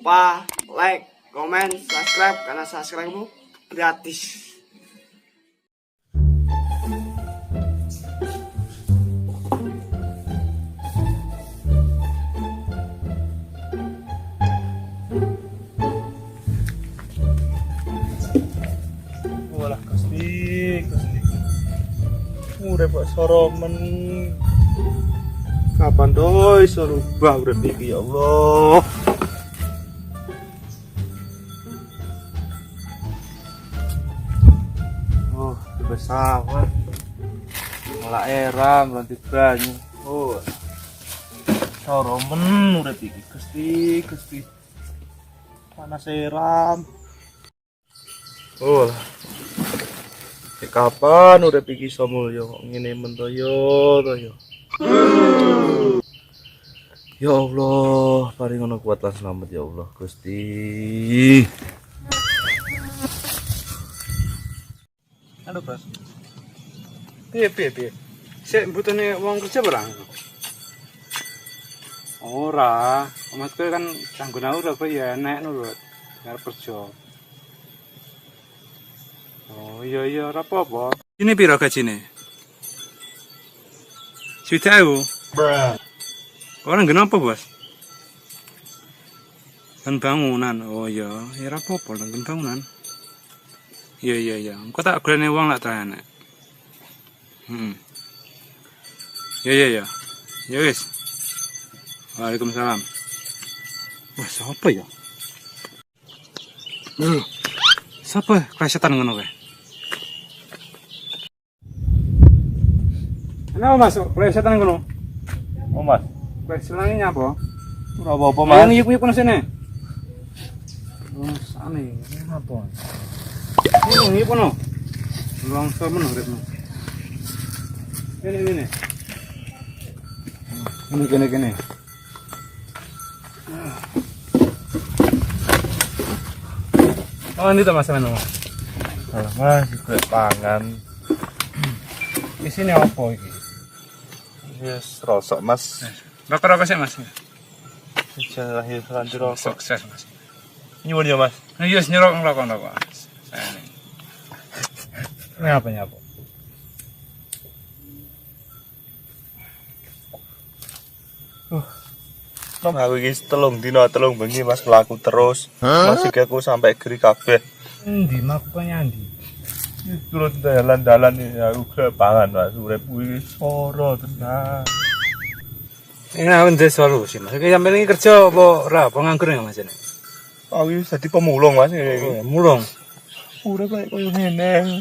lupa like, komen, subscribe karena subscribe-mu gratis. Walah Gusti. Urip kok soromen. Kapan doi iso rubah urip iki ya Allah. Oh, di pesawat. Malah eram nanti banyu. Oh. Soromen urip iki Gusti. Panas eram. Oh. Kapan urip iki iso mulya kok ngene men to yo. Ya Allah, paringono kuat lan selamat ya Allah Gusti. Halo, Bos. Piye. Sik mbutane wong kerja barang. Ora, maksudku kan kanggo ora kok ya enek nurut. Ngarep kerja. Oh iya ora apa-apa. Ini piro gajine? 1.000. Orang kenapa, Bos? Kan bangunan. Oh iya, ya ora apa-apa kan bangunan. Iya. Engko tak golekne wong lak ta enek. Ya. Ya wis. Waalaikumsalam. Wah, siapa ya? Siapa klesetan ngono kae? Kenapa masuk klesetan ngono? Oh Mas, Klesetan nyapa? ora apa-apa Mas. Ayo yuk kono sini. Sane, apa? Ini kono. Langsung men uripmu. Ini. Ini. Oh, ini tuh masalah Mas. Mas, gue pangan. Di sini apa iki? Yes, rosok Mas. Rokok sih Mas. Jangan lahir lanjut rosok. Sukses Mas. Nyuwun ya Mas. Iya, nyerok. Ini apa? Aku iki telung dina telung bengi Mas mlaku terus. Masih aku sampai geri kabeh. Endi makukane andi? Turun dalan-dalan aku kepangan Mas. Urip kuwi soro tenan. Ini apa solusi Mas? Iki sampeyan iki kerja apa ora? Apa nganggur ya Mas ini? Aku iki dadi pemulung Mas iki. Oh, mulung. Urip koyo ngene.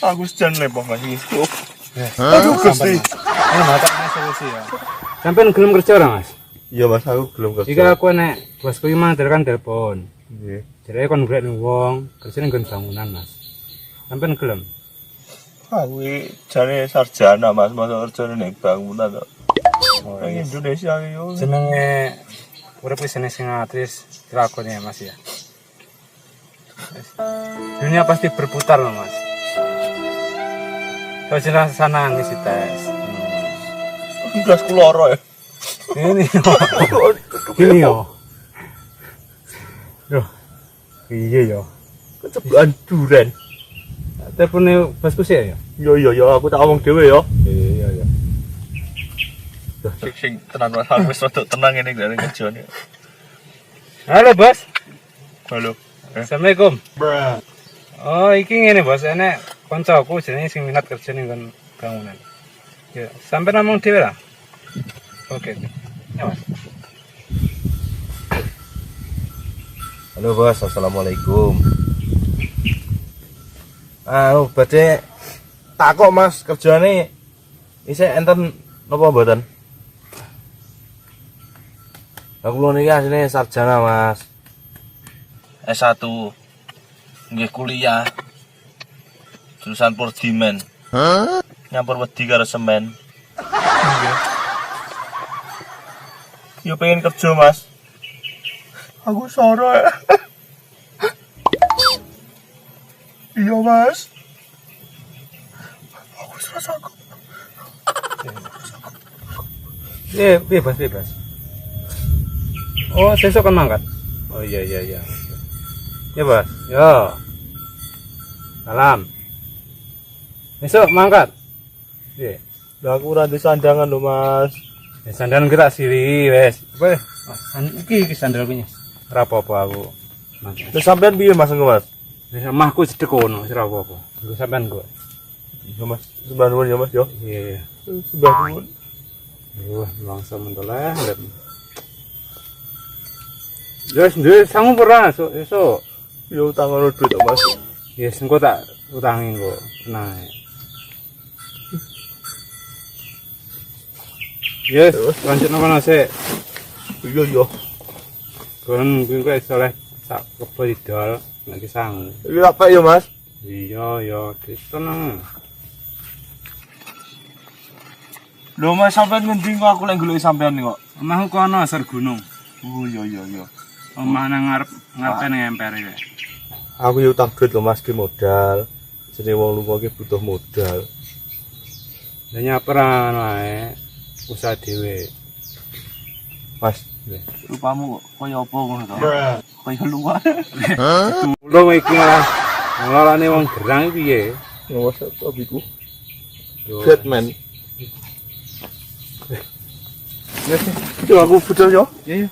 Aku sejan lepong Mas iki. Aduh Gusti. Ini mata solusi ya. Sampeyan gelem kerja ora Mas? Iya Mas, aku belum kerja. Jika aku enek bosku iki mang kan telepon. Nggih. Jadi kon golek wong kerja ning bangunan Mas. Sampeyan gelem? Aku iki jane sarjana Mas, masa kerja ning bangunan kok. Oh, Indonesia iki yo. Jenenge urip wis sing atis dilakoni ya Mas ya. Dunia pasti berputar loh Mas. Kau jelas sana ngisi tes. Gelas kuloro ya. Ini yo. Yo. Iya yo. Keceblokan duren. Telepone bosku sih ya. Yo, aku tak omong dhewe yo. Iya. Sing tenan Mas, aku wis rada tenang ngene dari kerjane. Halo Bos. Halo. Assalamualaikum. Oh, iki ngene Bos, enek kancaku jenenge sing minat kerja ning kon bangunan. Ya, sampe ngomong dhewe lah. Oke. Ya, Mas. Halo Bos, assalamualaikum. Badhe takok Mas, kerjane isih enten napa mboten? Aku lho niki asline sarjana Mas. S1. Nggih kuliah. Jurusan Purdimen. Nyampur wedi karo semen. Nggih. Yo pengen kerja Mas. Aku soro ya. Iya Mas. Aku soro. Bebas. Oh, besok kan mangkat. Oh iya. Ya bos, yo. Salam. Besok mangkat. Iya. Lah aku ora sandangan lho, Mas. Ya sandalan kita siri wes. Apa? Iki sandal punya. Ora apa-apa aku. Terus sampean piye Mas engko, Mas? Wis omahku cedhek kono, ora apa-apa. Nggo sampean kok. Iya, Mas. Sembah nuwun ya, Mas yo. Iya. Sembah nuwun. Yo, langsung mentoleh. Wes ndek sangu pernah esuk. Yo utang ngono duit Mas. Yes, engko tak utangi engko. Tenang. Yes, lanjut nopo sik. Yo. Kon kuwi kok iso leh sak kebo didol nek sangu. Iki apa ya, Mas? Iya, tenang. Lho Mas sampean ngendi kok aku lek golek sampean kok. Omahku kono asar gunung. Oh iya. Omah nang ngarepe nang emper iki. Aku yo utang duit lho Mas ki modal. Jenenge wong lunga ki butuh modal. Lah nyaperan wae usaha dhewe. Mas, rupamu kaya apa ngono to? Kaya luar. Tulung iki malah ngelolane wong gerang iki piye? Mas hobiku. Batman. Yo aku budal yo. Iya.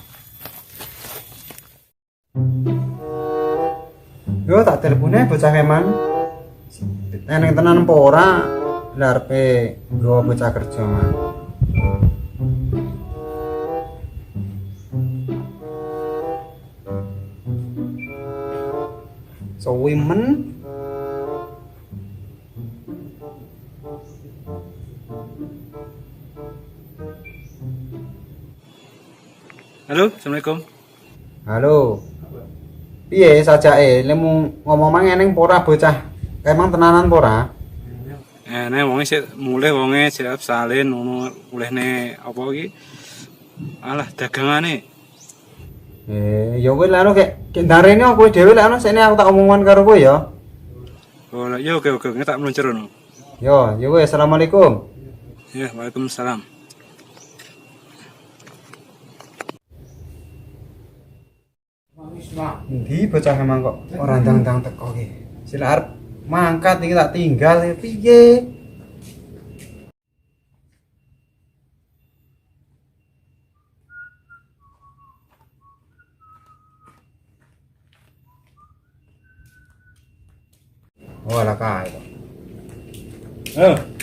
Yo tak telepone bocah keman. Eneng tenan apa ora? Lah arepe nggawa bocah kerja man. Suwi men. Halo, Assalamualaikum. Halo. Piye sajake lemu ngomong mang eneng apa ora bocah? Kemang tenanan apa ora? Nek wonge sik mulih wonge siap salin ngono olehne apa iki? Alah dagangane. Ya kowe lek ono kek ndarene kowe dhewe lek ono sene aku tak omongan karo kowe ya. Oh, ya oke, tak meluncur ngono. Yo, wis assalamualaikum. Ya, Waalaikumsalam. Endi bocah emang kok ora ndang-ndang teko iki. Sila arep mangkat iki tak tinggal piye? Oh, ala kae kok.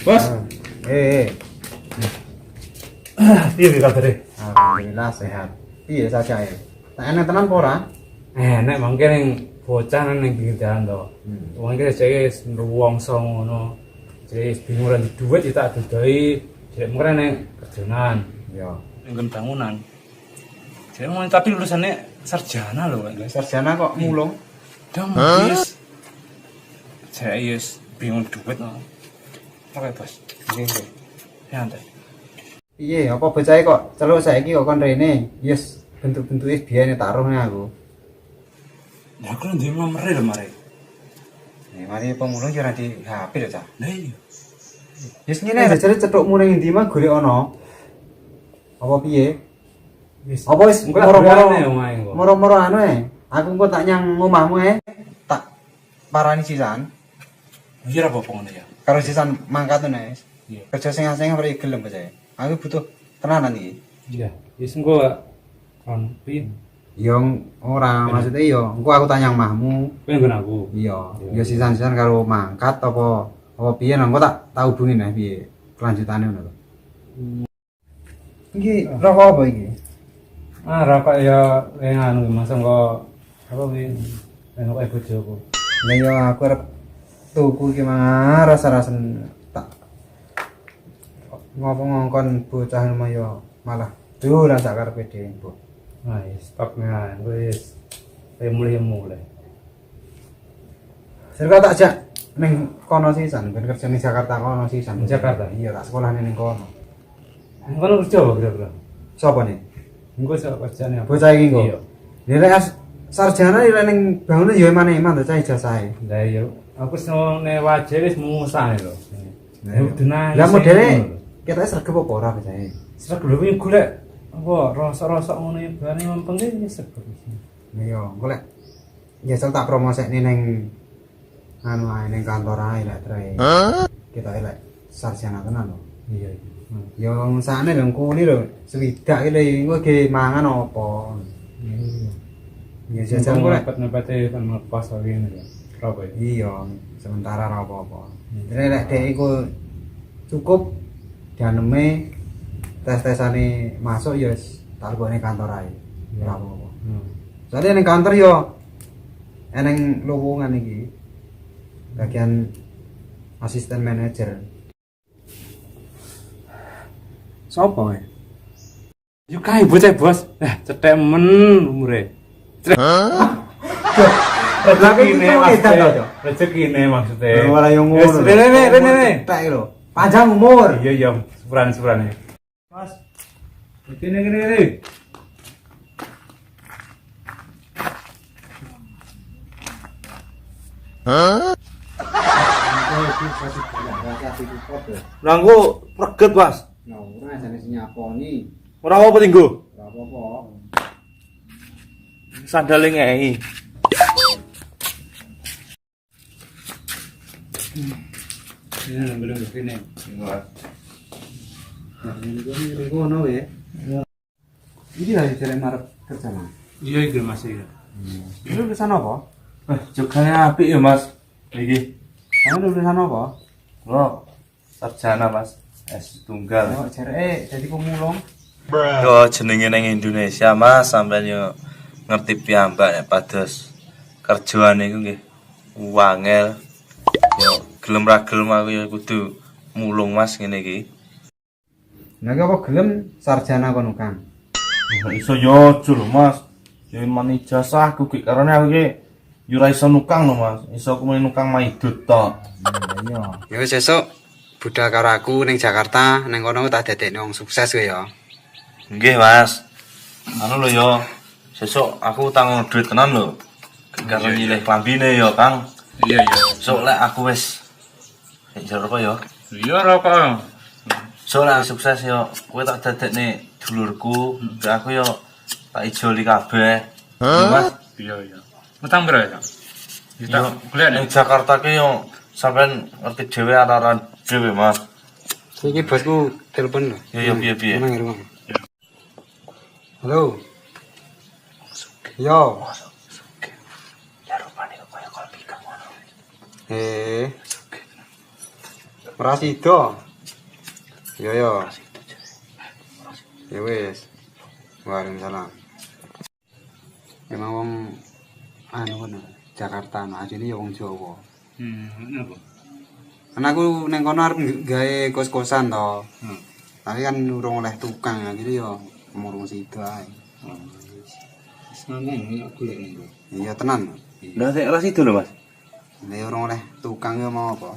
Bos. Piye kabare? Alhamdulillah sehat. Piye saja ya? Tak enak tenan apa ora? Nek mangke ning bocah nang pinggir dalan to. Wong iki jek nruwangsa ngono. Jek bingung lan duit ya tak dodoi jek mengko ning kerjaan. Ya. Ning bangunan. Jek mau tapi lulusannya sarjana lho, guys. Sarjana kok mulung? Dong, yes. Saya yes bingung duit no. Oke, Bos. Nggih. Santai. Piye, apa bocahe kok celuk saiki kok kon rene? Yes, bentuk-bentuke biyene tak rohne aku. Ya aku ndek nomere lho mare. Mari pemulung yo ora di HP lho, Cah. Lah iya. Yes ngene jare cetukmu ning endi mah golek ana. Apa piye? Wis. Apa wis moro-moro moro-moro anu aku engko tak nyang omahmu tak parani sisan. Iya apa ngono ya. Karo sisan mangkat to Nes. Iya. Kerja sing asing mriki gelem bocahe. Aku butuh tenanan iki. Iya. Wis engko kon piye? Yo ora maksudnya yo engko aku tanya mahmu. Kowe nggon aku. Iya, yo sisan-sisan karo mangkat apa piye nang kok tak hubungi neh piye kelanjutane ngono lho. Iki rokok apa iki? Rokok ya anu masang kok apa kuwi? Rokok bojoku. Lah yo aku arep tuku iki mah rasa-rasen tak ngopo ngongkon bocah mah yo malah dolan sak karepe dhewe, Bu. Stoknya wis mulai. Serka tak jak ning kono sisan, ben kerja ning Jakarta kono sisan. Jakarta? Iya, tak sekolahne ning kono. Kono kerja apa kira-kira? Sapa nih? Engko sak kerjane apa? Bocah iki kok. Iya. Nilai sarjana nilai ning bangunan yo eman-eman to cah ijazahe. Lah iya, aku seneng wae wis musane lho. Lah modele kita sregep apa ora bocahe? Sregep lho golek apa rasa-rasa ngono ya bareng mempeng iki sregep. Iya, golek. Ya tak promosekne ning anu ae ning kantor ae lek tre. Kita elek sarjana tenan lho. Iya. Ya ngesane lho kuli lho, swidak iki lho engko ge mangan apa. Ya jajan golek. Nepet-nepete kan pas lagi ini ya. Berapa ya? Iya, sementara ora apa-apa. Jadi lek dhek iku cukup dianeme tes-tesane masuk ya wis tak lebokne kantor ae. Ora apa-apa. Soalnya ning kantor yo eneng lowongan iki. Bagian asisten manajer. Sopo ya? Yuk kae bocah bos. Cetek men umure. Rezekine maksudnya. Rezekine maksudnya. Ora yo ngono. Rene. Tek lho. Panjang umur. Iya, sepuran. Mas, Gini. Nangku reget, Mas. nah ora jane nyaponi. Ora apa tinggo. Ora apa-apa. Sandale ngei. Ini belum gini. Nah, ini ngono ya. Iki lagi jalan marep kerja, Mas. Iya iki masih. Lu lulusan apa? Jogane apik ya, Mas. Iki. Kamu lulusan apa? Lo sarjana, Mas. S tunggal. Oh, jareke dadi pemulung. Yo jenenge nang Indonesia, Mas, sampean yo ngerti piyambak nek pados kerjaan iku nggih wangel. Yo gelem ra gelem aku yo kudu mulung, Mas, ngene iki. Nah, apa gelem sarjana kono, Kang? Iso yo jul, Mas. Yo man ijazah aku ki karone aku ki yo ora iso nukang lho, Mas. Iso aku mung nukang maidut tok. Iya. Ya wis sesuk budal karo aku ning Jakarta, ning kono tak dadekne wong sukses kowe ya. Nggih, Mas. Anu lho yo. Sesuk aku utang duit tenan lho. Karo nyilih klambine yo, Kang. Iya. Sok lek aku wis jero apa yo? Iya rokok. So lek sukses yo, kowe tak dadekne dulurku, aku yo tak ijoli kabeh. Mas, Iya. Utang berapa ya? Kita kuliah ning Jakarta ki yo sampean ngerti dhewe araran dhewe, Mas. Iki bosku telepon lho. Yo piye. Nang rumah. Halo. Yo. Ora sida. Yo. Ya wis. Waalaikumsalam. Emang wong anu kono Jakarta no ajine ya wong Jawa. Kenapa? Kan aku neng kono arep gawe kos-kosan to. Tapi kan urung oleh tukang akhire ya murung sida ae. Wis ngomong aku lek niku. Iya tenan. Lah sik ora sido lho, Mas. Nek urung oleh tukang ya mau apa?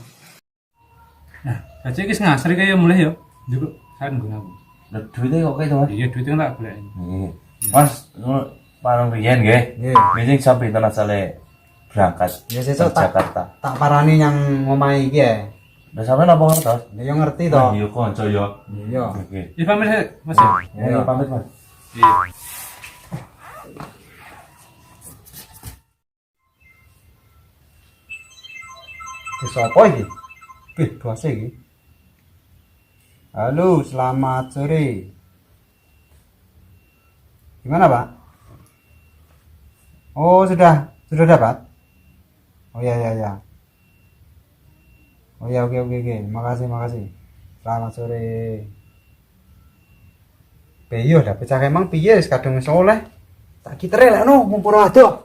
Nah, aja iki ngasri kaya mulai yo. Njupuk kan gunaku. Lah duite kok kaya, Mas. Iya, duitnya tak golek. Mas, parang riyen nggih. Nggih. Meeting sampai tenan asale berangkat Ya ke sesuk tak Jakarta. tak parani yang omahe iki ya. Lah sampean apa ngertos? Ya yo ngerti to. Iya kanca yo. Iya. Oke. Iya pamit Mas ya. Ya pamit, Mas. Iya. Wis apa iki? Bahasa iki. Halo, selamat sore. Gimana, Pak? Oh, sudah dapat? Oh ya. Oh ya, oke. Makasih. Selamat sore. Piye dah pecah emang piye wis kadung wis oleh. Tak kitere lek no mumpur adoh.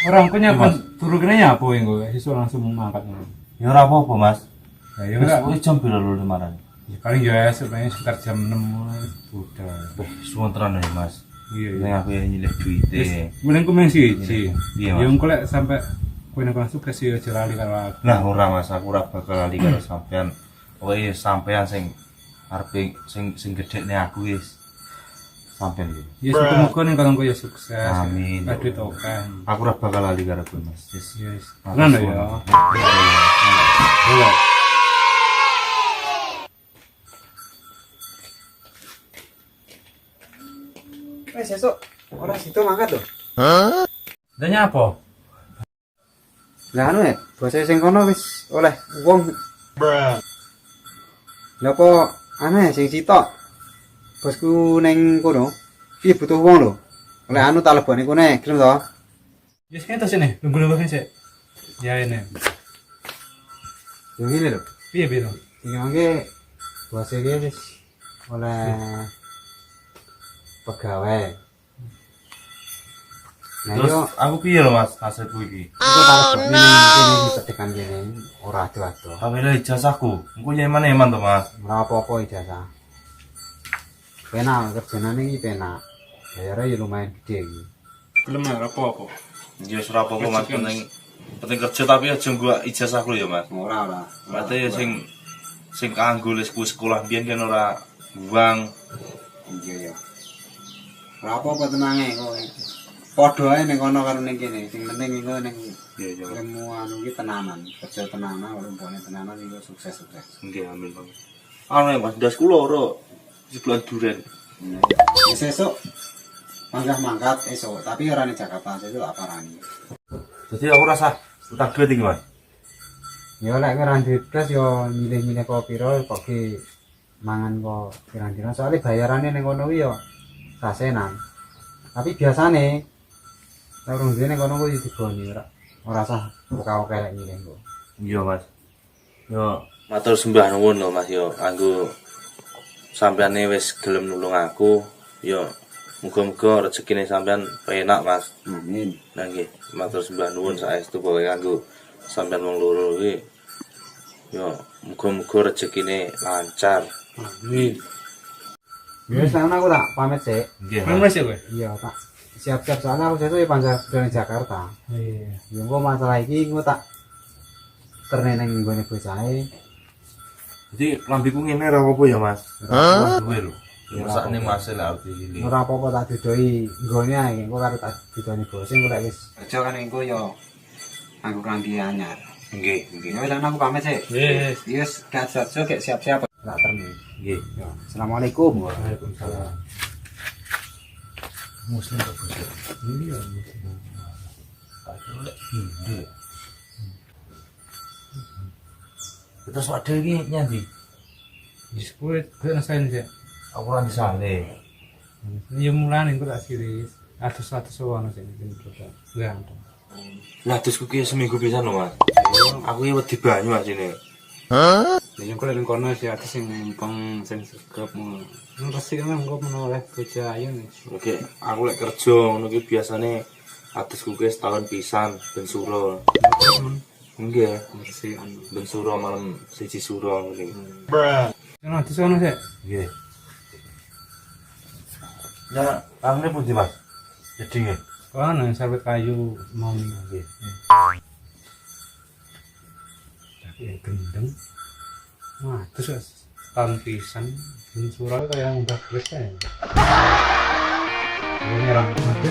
Orang punya turu kene ya apa engko iso langsung mangkat. Ya ora apa-apa, Mas. Ya ya Wis ora. wis jam piro lho marane? Ya paling ya sebenarnya sekitar jam 6 udah. Suwon tenan ya, Mas. Iya. Ning aku ya nyilih duite. Mulai ku sih. Iya, Ya Mas. engko lek sampe kowe nang sukses ya aja lali karo aku. Nah, ora Mas, aku ora bakal lali karo sampean. Pokoke sampean sing arep sing gedhekne aku wis sampean iki. Ya semoga ning kalong ya sukses. Amin. Aduh tokan. Aku ora bakal lali karo kowe, Mas. Wis. Yes. Tenan ya. Iya. sesuk ora situ mangkat lho. Dan apa? Lah anu ya, bos sing kono wis oleh wong. Lah apa aneh sing sitok. Bosku neng kono, iki butuh wong lho. Oleh anu tak lebokne kene, gelem to? Yes, kan terus ini, nunggu sih. Ya ini. Yo ngene lho. Piye piye to? Sing mangke bos iki wis oleh pegawai. Nah Terus yo aku piye lho Mas hasilku iki? aku tak lebokne kene tekan kene ora ado-ado. Kamera ijazahku. Engko nyeman-eman to Mas. Ora apa-apa ijazah. Penak kerjane iki penak. Bayarnya ya lumayan gede iki. Belum ada apa-apa. Ya ora apa-apa Mas, penting kerja tapi aja gua ijazahku ya Mas. Ora. Berarti ya sing kanggo lesku sekolah biyen kan ora buang. Iya ya. Ora apa-apa tenange kok. Padha ae ning kono karo ning kene. Sing penting iku ning Iya, ilmu anu iki tenanan. Kerja tenanan, rumpone tenanan iku sukses-sukses. nggih amin Bang. Anu ya Mas, ndas kula ora sebelah duren. Wis esuk mangkat esuk, tapi ora ning Jakarta, sesuk tak parani. Jadi aku rasa utak duit iki Mas. Ya lek kowe ra duwe blas ya milih-milih kok pira kok ki mangan kok pirang-pirang soalnya bayarane ning kono kuwi ya sasenan. Tapi biasane lek urung duwe ning kono kuwi digoni ora usah buka-buka lek milih kok. Iya Mas. Yo matur sembah nuwun lho Mas yo anggo sampeane wis gelem nulung aku yo muga-muga rezekine sampean penak Mas. Amin. Nah nggih, matur sembah nuwun saestu pokoke kanggo sampean wong loro iki. Yo muga-muga rezekine lancar. Amin. Ya wis aku tak pamit sik. Nggih. Mana masih gue? Iya, tak siap-siap soalnya aku sesuk ya pancen dolan Jakarta. Iya. Ya engko masalah iki engko tak terneneng nggone bocahe. Jadi lambiku ngene ora apa ya Mas? Ora duwe lho. Ya, Masakne ora Mas lek arep iki. Ora apa-apa tak didoi nggone ae engko karo tak didoni bos engko lek wis kerja kan engko ya aku klambi anyar. Nggih, nggih. Ya wis aku pamit sik. Yes. Yes, gat-gat gek siap-siap. Tak terne. Nggih. Ya, Assalamualaikum. Waalaikumsalam. Muslim kok Gus. Iya, muslim. Terus wadah iki nyandi. Di sekolah gue rasain sih. Aku ora disale. Ya mulane gue tak siris. Atus orang sih ini juga. Ganteng. Lah terus kuwi seminggu pisan lho Mas. Aku iki wedi banyu asine. Yang gue dari kono sih atus yang ngempeng sing segap mau. Ngerti kan gue menoleh kerja ayo nih. Oke, aku lek kerja ngono ki biasane atus kuwi setahun pisan ben suro. Nggih, Ngerti anu. ben suro malam siji suro ngene. Yang atus orang sih. Nggih. Ya, angene pundi Mas? Jadi nggih. Kono yang sabit kayu mau nih. Nggih. Tapi yang gendeng. Wah, terus tahun pisan. Di surau kayak udah beres ya. Ini orang mati.